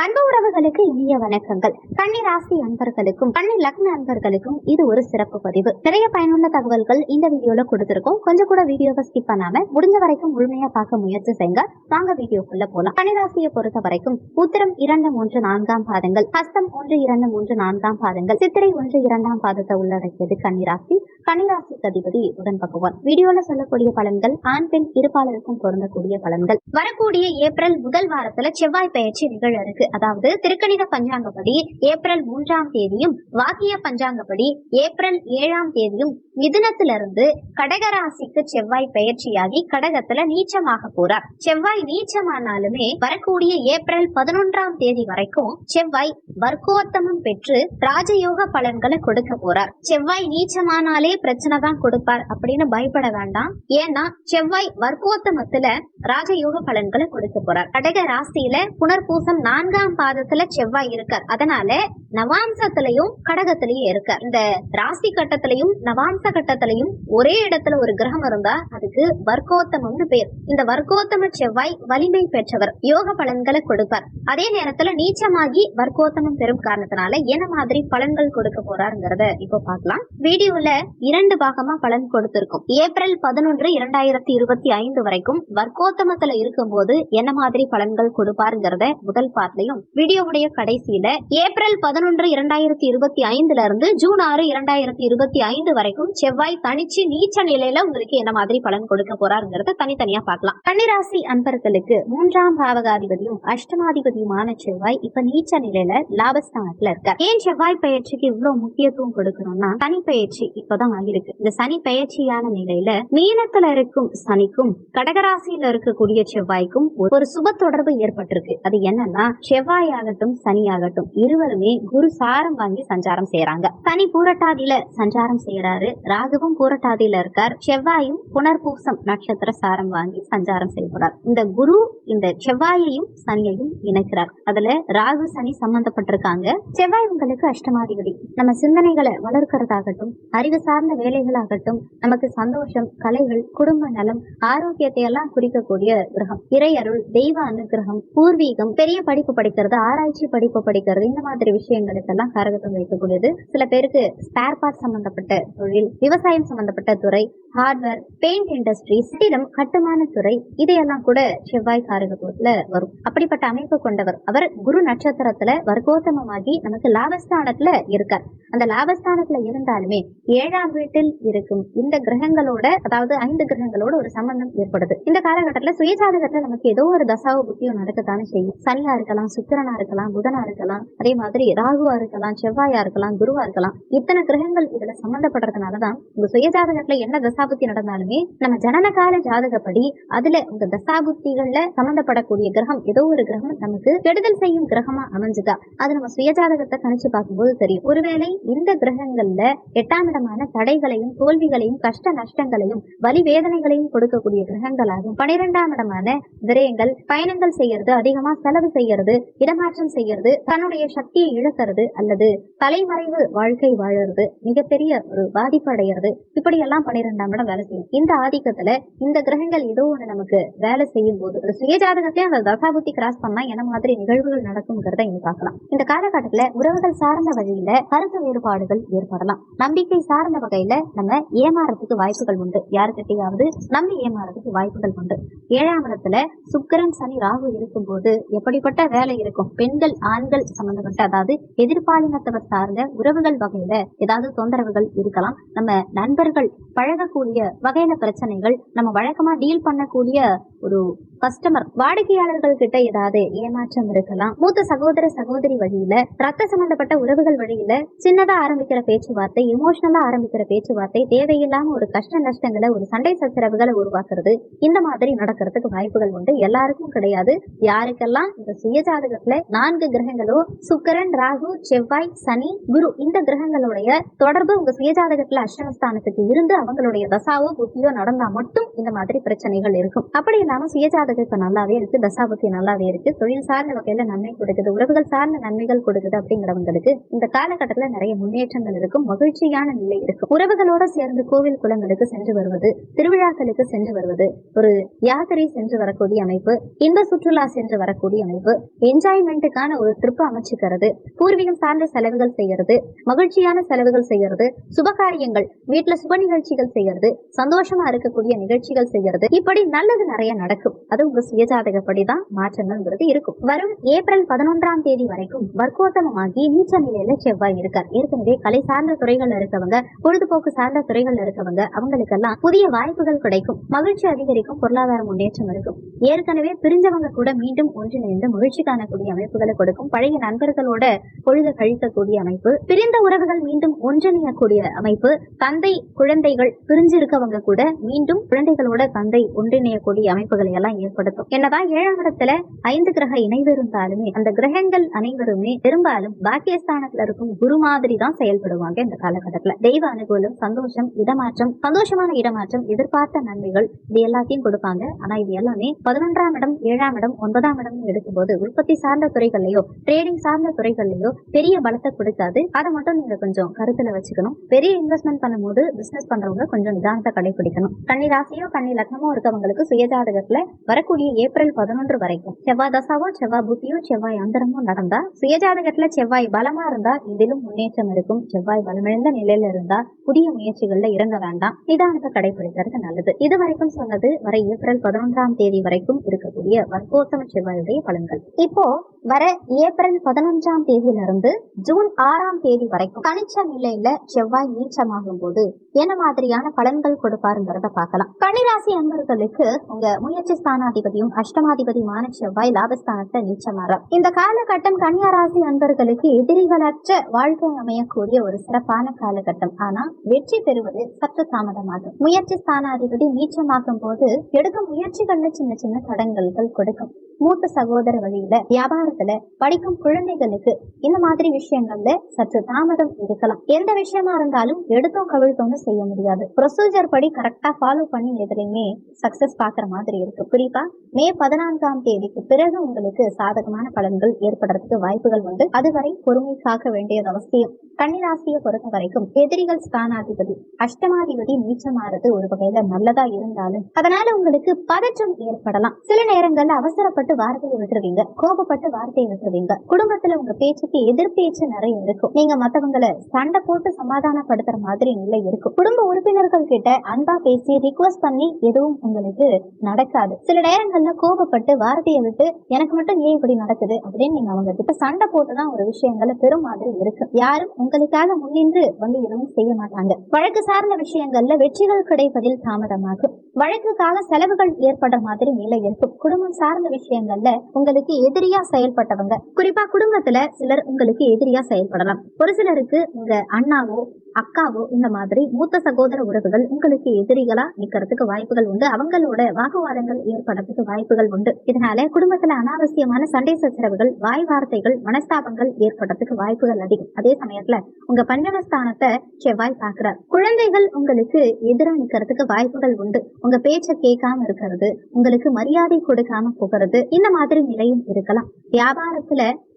அன்பு உறவுகளுக்கு இனிய வணக்கங்கள். கன்னி ராசி அன்பர்களுக்கும் கன்னி லக்ன அன்பர்களுக்கும் இது ஒரு சிறப்பு பதிவு. நிறைய பயனுள்ள தகவல்கள் இந்த வீடியோல கொடுத்திருக்கோம். கொஞ்சம் கூட வீடியோவை ஸ்கிப் பண்ணாம முடிஞ்ச வரைக்கும் முழுமையா பார்க்க முயற்சி செய்யுங்க. வாங்க வீடியோக்குள்ள போலாம். கன்னி ராசியை பொறுத்த வரைக்கும் உத்திரம் 2, 3, 4 பாதங்கள், ஹஸ்தம் 1, 2, 3, 4 பாதங்கள், சித்திரை 1, 2 பாதத்தை உள்ளடக்கியது கன்னிராசி. கன்னிராசிக்கு அதிபதி புதன் பகவான். வீடியோல சொல்லக்கூடிய பலன்கள் ஆண் பெண் இருபாலருக்கும் பொருந்தக்கூடிய பலன்கள். வரக்கூடிய ஏப்ரல் முதல் வாரத்துல செவ்வாய் பயிற்சி நிகழ இருக்கு. அதாவது திருக்கணித பஞ்சாங்கப்படி ஏப்ரல் 3ஆம் தேதியும் வாக்கிய பஞ்சாங்கப்படி ஏப்ரல் 7ஆம் தேதியும் மிதுனத்திலிருந்து கடகராசிக்கு செவ்வாய் பயிற்சியாகி கடகத்துல நீச்சமாக போறார். செவ்வாய் நீச்சமானாலுமே வரக்கூடிய ஏப்ரல் 11ஆம் தேதி வரைக்கும் செவ்வாய் வர்க்கோத்தமம் பெற்று ராஜயோக பலன்களை கொடுக்க போறார். செவ்வாய் நீச்சமானாலே பிரச்சனை தான் கொடுப்பார் அப்படின்னு பயப்பட வேண்டாம். ஏன்னா செவ்வாய் வர்க்கோத்தமத்துல ராஜயோக பலன்களை கொடுக்க போறார். கடக ராசியில புனர்பூசம் 4ஆம் பாதத்துல செவ்வாய் இருக்கார். அதனால நவாம்சத்திலையும் கடகத்திலையும் இருக்கார். இந்த ராசி கட்டத்திலையும் நவாம்ச கட்டத்திலையும் ஒரே இடத்துல ஒரு கிரகம் இருந்தா அதுக்கு வர்க்கோத்தமம்னு பேர். இந்த வர்க்கோத்தம செவ்வாய் வலிமை பெற்றவர், யோக பலன்களை கொடுப்பார். அதே நேரத்துல நீச்சமாகி வர்க்கோத்தமம் பெறும் காரணத்தினால என்ன மாதிரி பலன்கள் கொடுக்க போறாருங்கிறத இப்ப பார்க்கலாம். வீடியோல 2 பாகமா பலன் கொடுத்திருக்கும். ஏப்ரல் 11, 2025 வரைக்கும் வர்க்கோத்தமத்துல இருக்கும் போது என்ன மாதிரி பலன்கள் கொடுப்பாருங்கிறத முதல் பார்ட்லயும், வீடியோவுடைய கடைசியில ஏப்ரல் 11, 2025 இருந்து ஜூன் 6, 2025 வரைக்கும் செவ்வாய் தனிச்சு நீச்ச நிலையில உங்களுக்கு என்ன மாதிரி பலன் கொடுக்க போறாருங்கிறத தனித்தனியா பார்க்கலாம். கன்னிராசி அன்பர்களுக்கு 3ஆம் பாவகாதிபதியும் அஷ்டமாதிபதியுமான செவ்வாய் இப்ப நீச்ச நிலையில லாபஸ்தானத்துல இருக்கார். ஏன் செவ்வாய் பயிற்சிக்கு இவ்வளவு முக்கியத்துவம் கொடுக்கணும்னா, சனி பயிற்சி இப்பதான் ஆகிருக்கு. இந்த சனி பயிற்சியான நிலையில மீனத்துல இருக்கும் சனிக்கும் கடகராசியில இருக்கக்கூடிய செவ்வாய்க்கும் ஒரு சுப தொடர்பு ஏற்பட்டிருக்கு. அது என்னன்னா, செவ்வாய் ஆகட்டும் சனி ஆகட்டும் இருவருமே குரு சாரம் வாங்கி சஞ்சாரம் செய்யறாங்க. சனி பூரட்டாதியில சஞ்சாரம் செய்யறாரு, ராகுவும் பூரட்டாதியில இருக்கார், செவ்வாயும் புனர்பூசம் நட்சத்திர சாரம் வாங்கி சஞ்சாரம் செய்யப்படுறார். இந்த குரு இந்த செவ்வாயையும் சனியையும் இணைக்கிறார். அதுல ராகு சனி சம்பந்தப்பட்டிருக்காங்க. செவ்வாய் உங்களுக்கு அஷ்டமாதிபதி. நம்ம சிந்தனைகளை வளர்க்கறதாகட்டும், அறிவு சார்ந்த வேலைகளாகட்டும், நமக்கு சந்தோஷம், கலைகள், குடும்ப நலம், ஆரோக்கியத்தை எல்லாம் குறிக்கக்கூடிய கிரகம். இறையருள், தெய்வ அனுகிரகம், பூர்வீகம், பெரிய படிப்பு படிக்கிறது, ஆராய்ச்சி படிப்பு படிக்கிறது, இந்த மாதிரி விஷயங்களுக்கெல்லாம் காரகத்துவம் வைக்கக்கூடியது. சில பேருக்கு ஸ்பேர் பார்ட் சம்பந்தப்பட்ட தொழில், விவசாயம் சம்பந்தப்பட்ட துறை, ஹார்ட்வேர், பெயிண்ட் இண்டஸ்ட்ரி, சித்திரம், கட்டுமான துறை, இதையெல்லாம் கூட செவ்வாய் காரகத்துவத்துல வரும். அப்படிப்பட்ட அமைப்பு கொண்டவர். அவர் குரு நட்சத்திரத்துல வர்க்கோத்தமமாகி நமக்கு லாபஸ்தானத்துல இருக்கார். அந்த லாபஸ்தானத்துல இருந்தாலுமே 7ஆம் வீட்டில் இருக்கும் இந்த கிரகங்களோட, அதாவது 5 கிரகங்களோட ஒரு சம்பந்தம் ஏற்படுது. இந்த காலகட்டத்துல சுயஜாதகத்துல நமக்கு ஏதோ ஒரு தசாவ புத்தியோ நடக்கத்தானே செய்யும். சனியா இருக்கலாம், சுக்கிரனா இருக்கலாம், புதனா இருக்கலாம், அதே மாதிரி ராகுவா இருக்கலாம், செவ்வாயா இருக்கலாம், குருவா இருக்கலாம். இத்தனை கிரகங்கள் இதுல சம்பந்தப்படுறதுனாலதான் உங்க சுயஜாதகத்துல என்ன தசாபுத்தி நடந்தாலுமே நம்ம ஜனன கால ஜாதகப்படி அதுல உங்க தசாபுத்திகள்ல சம்பந்தப்படக்கூடிய கிரகம் ஏதோ ஒரு கிரகம் நமக்கு கெடுதல் செய்யும் கிரகமா அமைஞ்சுதா அது நம்ம சுயஜாதகத்தை கணிச்சு பார்க்கும்போது தெரியும். ஒருவேளை இந்த கிரகங்கள்ல 8ஆம் இடமான தடைகளையும், தோல்விகளையும், கஷ்ட நஷ்டங்களையும், வலி வேதனைகளையும் கொடுக்கக்கூடிய கிரகங்களாகும் 12ஆம் இடமான விரயங்கள், பயணங்கள் செய்யறது, அதிகமா செலவு செய்யறது, இடமாற்றம் செய்யறது, தன்னுடைய சக்தியை இழக்கிறது, அல்லது தலைமறைவு வாழ்க்கை வாழறது, மிகப்பெரிய ஒரு பாதிப்பு அடைகிறது, இப்படி எல்லாம் 12ஆம் இடம் வேலை செய்யும். இந்த ஆதிக்கத்துல இந்த கிரகங்கள் ஏதோ ஒண்ணு நமக்கு வேலை செய்யும் போது ஒரு சுயஜாதகத்தையும் அந்த தசாபுத்தி கிராஸ் பண்ணா என்ன மாதிரி நிகழ்வுகள் நடக்கும்ங்கிறத இங்க பார்க்கலாம். இந்த காலகட்டத்துல உறவுகள் சார்ந்த வழியில கருத்து வேறுபாடுகள் ஏற்படலாம். நம்பிக்கை சார்ந்த வகையில நம்ம ஏமாறதுக்கு வாய்ப்புகள் உண்டு. யாருக்கிட்டையாவது நம்பி ஏமாறதுக்கு வாய்ப்புகள் உண்டு. 7ஆம் இடத்துல சுக்கிரன் சனி ராகு இருக்கும் போது எப்படிப்பட்ட வேலை இருக்கும்? பெண்கள் ஆண்கள் சம்பந்தப்பட்ட, அதாவது எதிர்பாலினத்தவர் சார்ந்த உறவுகள் வகையில ஏதாவது தொந்தரவுகள் இருக்கலாம். நம்ம நண்பர்கள் பழகக்கூடிய வகையில பிரச்சனைகள், நம்ம வழக்கமா டீல் பண்ணக்கூடிய ஒரு கஸ்டமர் வாடிக்கையாளர்கள் கிட்ட ஏதாவது ஏமாற்றம் இருக்கலாம். மூத்த சகோதர சகோதரி வழியில, ரத்த சம்பந்தப்பட்ட உறவுகள் வழியில சின்னதா ஆரம்பிக்கிற பேச்சுவார்த்தை, எமோஷனலா ஆரம்பிக்கிற பேச்சுவார்த்தை தேவையில்லாம ஒரு கஷ்ட நஷ்டங்களை, ஒரு சண்டை சச்சரவுகளை உருவாக்குறது, இந்த மாதிரி நடக்கிறதுக்கு வாய்ப்புகள் உண்டு. எல்லாருக்கும் கிடையாது. யாருக்கெல்லாம் இந்த சுயஜாதகத்துல 4 கிரகங்களோ, சுக்கிரன், ராகு, செவ்வாய், சனி, குரு, இந்த கிரகங்களுடைய தொடர்பு உங்க சுயஜாதகத்துல அஷ்டமஸ்தானத்துக்கு இருந்து அவங்களுடைய தசாவோ புத்தியோ நடந்தா மட்டும் இந்த மாதிரி பிரச்சனைகள் இருக்கும். அப்படி இல்லாம சுயஜாதக இப்ப நல்லாவே இருக்கு, தசாபுத்தி நல்லாவே இருக்கு, தொழில் சார்ந்த வகையில நன்மை கொடுக்குது, உறவுகள் சார்ந்த நன்மைகள் கொடுக்குது அப்படிங்கிறவங்களுக்கு இந்த காலகட்டத்துல நிறைய முன்னேற்றங்கள் இருக்கும், மகிழ்ச்சியான நிலை இருக்கும். உறவுகளோட சேர்ந்து கோவில் குளங்களுக்கு சென்று வருவது, திருவிழாக்களுக்கு சென்று வருவது, ஒரு யாத்திரை சென்று வரக்கூடிய அமைப்பு, இன்ப சுற்றுலா சென்று வரக்கூடிய அமைப்பு, என்ஜாய்மெண்ட்டுக்கான ஒரு ட்ரிப் அமைச்சுக்கிறது, பூர்வீகம் சார்ந்த செலவுகள் செய்யறது, மகிழ்ச்சியான செலவுகள் செய்யறது, சுபகாரியங்கள் வீட்டுல சுப நிகழ்ச்சிகள் செய்யறது, சந்தோஷமா இருக்கக்கூடிய நிகழ்ச்சிகள் செய்யறது, இப்படி நல்லது நிறைய நடக்கும். அது உங்க சுயஜாதகப்படிதான் மாற்றங்கள்ங்கிறது இருக்கும். வரும் ஏப்ரல் 11ஆம் தேதி வரைக்கும் வர்க்கோத்தமமாகி நீச்ச நிலையில செவ்வாய் இருக்கார். ஏற்கனவே கலை சார்ந்த துறைகள்ல இருக்கவங்க, பொழுதுபோக்கு சார்ந்த துறைகள்ல இருக்கவங்க, அவங்களுக்கெல்லாம் புதிய வாய்ப்புகள் கிடைக்கும், மகிழ்ச்சி அதிகரிக்கும், பொருளாதார முன்னேற்றம் இருக்கும். ஏற்கனவே பிரிஞ்சவங்க கூட மீண்டும் ஒன்றிணைந்து மகிழ்ச்சி காணக்கூடிய அமைப்புகளை கொடுக்கும். பழைய நண்பர்களோட பொழுது கழிக்கக்கூடிய அமைப்பு, பிரிந்த உறவுகள் மீண்டும் ஒன்றிணையக்கூடிய அமைப்பு, தந்தை குழந்தைகள் பிரிஞ்சு இருக்கவங்க கூட மீண்டும் குழந்தைகளோட தந்தை ஒன்றிணையக்கூடிய அமைப்புகளை எல்லாம் ஏற்படுத்தும். என்னதான் 7ஆம் இடத்துல 5 கிரக இணைவு இருந்தாலுமே அந்த கிரகங்கள் அனைவருமே பெரும்பாலும் பாக்கியஸ்தானத்துல இருக்கும் குரு மாதிரி தான் செயல்படுவாங்க. இந்த காலகட்டத்துல தெய்வ அனுகூலம், சந்தோஷம், இடமாற்றம், சந்தோஷமான இடமாற்றம், எதிர்பார்த்த நன்மைகள், இது எல்லாத்தையும் கொடுப்பாங்க. ஆனா இது எல்லாமே 11ஆம் இடம், 7ஆம் இடம், 9ஆம் இடம் எடுக்கும்போது உற்பத்தி சார்ந்த துறைகள்லயோ ட்ரேடிங் சார்ந்த துறைகள்லயோ பெரிய பலத்தை கொடுக்காது. அதை மட்டும் நீங்க கொஞ்சம் கருத்துல வச்சுக்கணும். பெரிய இன்வெஸ்ட்மெண்ட் பண்ணும்போது பிசினஸ் பண்றவங்க கொஞ்சம் நிதானத்தை கடைபிடிக்கணும். கன்னி ராசியோ கன்னி லக்னமோ இருக்கவங்களுக்கு சுயஜாதகத்துல வரக்கூடிய ஏப்ரல் 11 வரைக்கும் செவ்வாய் தசாவோ செவ்வாய் புத்தியோ செவ்வாய் அந்தரமோ நடந்தா, சுயஜாதகத்துல செவ்வாய் பலமா இருந்தா இதிலும் முன்னேற்றம் இருக்கும். செவ்வாய் பலமிழந்த நிலையில இருந்தா புதிய முயற்சிகள்ல இறங்க வேண்டாம், நிதானத்தை கடைபிடிக்கிறது நல்லது. இது வரைக்கும் சொன்னது வர ஏப்ரல் 11ஆம் தேதி வரைக்கும் இருக்கக்கூடிய வர்க்கோத்தம செவ்வாயுடைய பலன்கள். இப்போ வர ஏப்ரல் 11ஆம் தேதியிலிருந்து ஜூன் 6ஆம் தேதி வரைக்கும் கணிச்ச நிலையில செவ்வாய் நீச்சமாகும் போது என்ன மாதிரியான பலன்கள் கொடுப்பாருங்கிறத பார்க்கலாம். கன்னிராசி அன்பர்களுக்கு உங்க முயற்சி ஸ்தானாதிபதியும் அஷ்டமாதிபதியுமான செவ்வாய் லாபஸ்தானத்தை நீச்சமாறார். இந்த காலகட்டம் கன்னியா ராசி அன்பர்களுக்கு எதிரிகளற்ற வாழ்க்கை அமையக்கூடிய ஒரு சிறப்பான காலகட்டம். ஆனா வெற்றி பெறுவது சற்று தாமதமாகும். முயற்சி ஸ்தானாதிபதி நீச்சமாகும் போது எடுக்கும் முயற்சிகள்ல சின்ன சின்ன தடங்கல்கள் கொடுக்கும். மூத்த சகோதர வழியில, வியாபாரத்துல, படிக்கும் குழந்தைகளுக்கு இந்த மாதிரி விஷயங்கள்ல சற்று தாமதம் இருக்கலாம். எந்த விஷயமா இருந்தாலும் எடுத்தோம் கவிழ்த்தோம்னு செய்ய முடியாது. ப்ரொசீஜர் படி கரெக்டா ஃபாலோ பண்ணி எதுலையுமே சக்சஸ் பாக்குற மாதிரி இருக்கு. குறிப்பா மே 14ஆம் தேதிக்கு பிறகு உங்களுக்கு சாதகமான பலன்கள் ஏற்படுறதுக்கு வாய்ப்புகள் உண்டு. அதுவரை பொறுமை காக்க வேண்டியது அவசியம். கன்னிராசியை பொறுத்த வரைக்கும் எதிரிகள் ஸ்தானாதிபதி அஷ்டமாதிபதி நீச்சமாறது ஒரு வகையில நல்லதா இருந்தாலும் அதனால உங்களுக்கு பதற்றம் ஏற்படலாம். சில நேரங்கள்ல அவசரப்பட்டு வார்த்தையை விட்டுருவீங்க, கோபப்பட்டு வார்த்தையை விட்டுருவீங்க. குடும்பத்துல உங்க பேச்சுக்கு எதிர்பேச்சு நிறைய இருக்கும். நீங்க மத்தவங்களை சண்டை போட்டு சமாதானப்படுத்துற மாதிரி நிலை இருக்கும். குடும்ப உறுப்பினர்கள் கிட்ட அன்பா பேசி ரிக்வெஸ்ட் பண்ணி எதுவும் உங்களுக்கு நடக்காது. சில நேரங்கள்ல கோபப்பட்டு வார்த்தையை விட்டு எனக்கு மட்டும் ஏன் இப்படி நடக்குது அப்படின்னு நீங்க அவங்க கிட்ட சண்டை போட்டுதான் ஒரு விஷயங்களை பெரும் மாதிரி இருக்கு. யாரும் உங்களுக்காக முன்னின்று வந்து எதுவும் செய்ய மாட்டாங்க. வழக்கு சார்ந்த விஷயங்கள்ல வெற்றிகள் கிடைப்பதில் தாமதமாகும். வழக்குக்காக செலவுகள் ஏற்படுற மாதிரி நிலை இருக்கும். குடும்பம் சார்ந்த விஷயங்கள்ல உங்களுக்கு எதிரியா செயல்பட்டவங்க, குறிப்பா குடும்பத்துல சிலர் உங்களுக்கு எதிரியா செயல்படலாம். ஒரு சிலருக்கு உங்க அண்ணாவோ அக்காவோ இந்த மாதிரி மூத்த சகோதர உறவுகள் உங்களுக்கு எதிரிகளா நிக்கிறதுக்கு வாய்ப்புகள் உண்டு. அவங்களோட வாக்குவாதங்கள் ஏற்படுறதுக்கு வாய்ப்புகள் உண்டு. இதனால குடும்பத்துல அனாவசியமான சண்டை சச்சரவுகள், வாய் வார்த்தைகள், மனஸ்தாபங்கள் ஏற்படுறதுக்கு வாய்ப்புகள் அதிகம். அதே சமயத்துல உங்க பஞ்சமஸ்தானத்தை செவ்வாய் பார்க்கிறார். குழந்தைகள் உங்களுக்கு எதிராக நிக்கிறதுக்கு வாய்ப்புகள் உண்டு. உங்க பேச்ச கேட்காம இருக்கிறது, உங்களுக்கு மரியாதை கொடுக்காம போகிறது, இந்த மாதிரி நிலையும் இருக்கலாம்.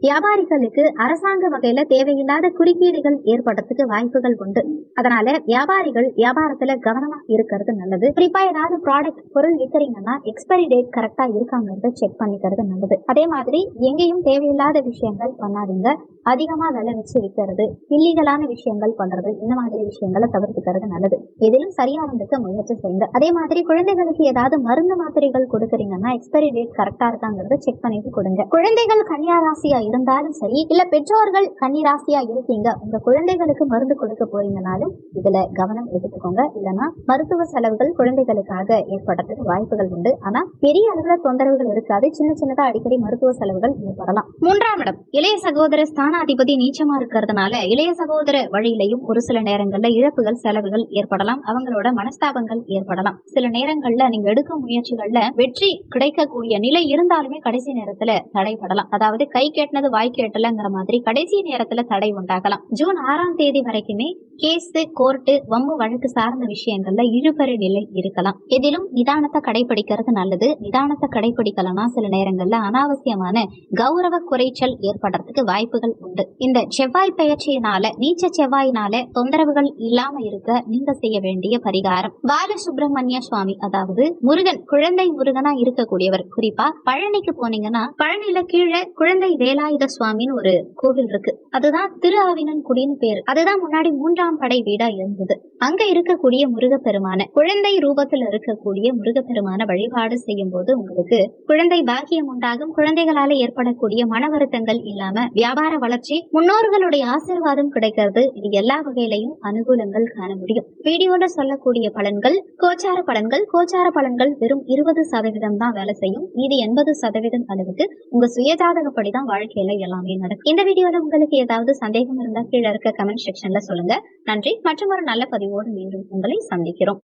வியாபாரிகளுக்கு அரசாங்க வகையில தேவையில்லாத குறுக்கீடுகள் ஏற்படுறதுக்கு வாய்ப்புகள் உண்டு. அதனால வியாபாரிகள் வியாபாரத்துல கவனமா இருக்கிறது நல்லது. குறிப்பா ஏதாவது ப்ராடக்ட் பொருள் விற்கிறீங்கன்னா எக்ஸ்பைரி டேட் கரெக்டா இருக்காங்கிறத செக் பண்ணிக்கிறது நல்லது. அதே மாதிரி எங்கேயும் தேவையில்லாத விஷயங்கள் பண்ணாதீங்க. அதிகமா விலை வச்சு விற்கிறது, இல்லீகலான விஷயங்கள் பண்றது, இந்த மாதிரி விஷயங்களை தவிர்த்துக்கிறது நல்லது. எதிலும் சரியா இருந்துக்க முயற்சி செய்யுங்க. அதே மாதிரி குழந்தைகளுக்கு ஏதாவது மருந்து மாத்திரைகள் கொடுக்கறீங்கன்னா எக்ஸ்பைரி டேட் கரெக்டா இருக்காங்கிறத செக் பண்ணிட்டு கொடுங்க. குழந்தைகள் கன்னியா ராசியா இருந்தாலும் சரி, இல்ல பெற்றோர்கள் கன்னி ராசியா இருக்கீங்க, உங்க குழந்தைகளுக்கு மருந்து கொடுக்க போறீங்கனாலும் இதுல கவனம் எடுத்துக்கோங்க. இல்லைன்னா மருத்துவ செலவுகள் குழந்தைகளுக்காக ஏற்படுறதுக்கு வாய்ப்புகள் உண்டு. ஆனா பெரிய அளவுல தொந்தரவுகள் இருக்காது. சின்ன சின்னதா அடிக்கடி மருத்துவ செலவுகள் ஏற்படலாம். 3ஆம் இடம் இளைய சகோதர ஸ்தானாதிபதி நீச்சமா இருக்கிறதுனால இளைய சகோதர வழியிலையும் ஒரு சில நேரங்கள்ல இழப்புகள், செலவுகள் ஏற்படலாம். அவங்களோட மனஸ்தாபங்கள் ஏற்படலாம். சில நேரங்கள்ல நீங்க எடுக்கும் முயற்சிகள்ல வெற்றி கிடைக்கக்கூடிய நிலை இருந்தாலுமே கடைசி நேரத்துல தடைபடலாம். அதாவது கை கேட்டினது வாய் கேட்டலங்கிற மாதிரி கடைசி நேரத்துல தடை உண்டாகலாம். ஜூன் 6ஆம் தேதி வரைக்குமே கேஸ், கோர்ட்டு, வம்பு வழக்கு சார்ந்த விஷயங்கள்ல இழுபறி நிலை இருக்கலாம். எதிலும் நிதானத்தை கடைபிடிக்கிறது நல்லது. நிதானத்தை கடைபிடிக்கலனா சில நேரங்கள்ல அனாவசியமான கௌரவ குறைச்சல் ஏற்படுறதுக்கு வாய்ப்புகள் உண்டு. இந்த செவ்வாய் பெயர்ச்சியினால, நீச்ச செவ்வாயினால தொந்தரவுகள் இல்லாம இருக்க நீங்க செய்ய வேண்டிய பரிகாரம், பாலசுப்ரமணிய சுவாமி, அதாவது முருகன், குழந்தை முருகனா இருக்கக்கூடியவர். குறிப்பா பழனிக்கு போனீங்கன்னா பழனியில கீழே குழந்தை வேலாயுத சுவாமின்னு ஒரு கோவில் இருக்கு. அதுதான் திரு ஆவினன்குடின்னு பேரு. அதுதான் முன்னாடி 3ஆம் படை வீடா இருந்தது. அங்க இருக்கக்கூடிய முருகப்பெருமான, குழந்தை ரூபத்தில் இருக்கக்கூடிய முருகப்பெருமான வழிபாடு செய்யும் போது உங்களுக்கு குழந்தை பாக்கியம் உண்டாகும். குழந்தைகளால ஏற்படக்கூடிய மன வருத்தங்கள் இல்லாம வியாபார வளர்ச்சி, முன்னோர்களுடைய ஆசீர்வாதம் கிடைக்கிறது. இது எல்லா வகையிலையும் அனுகூலங்கள் காண முடியும். வீடியோல சொல்லக்கூடிய பலன்கள் கோச்சார பலன்கள். கோச்சார பலன்கள் வெறும் 20% தான் வேலை செய்யும். இது 80% அளவுக்கு உங்க சுயஜாதகப்படிதான் வாழ்க்கையில எல்லாமே நடக்கும். இந்த வீடியோல உங்களுக்கு ஏதாவது சந்தேகம் இருந்தா கீழே இருக்க கமெண்ட் செக்ஷன்ல சொல்லுங்க. நன்றி. மற்றும் ஒரு நல்ல பதிவோடு மீண்டும் உங்களை சந்திக்கிறோம்.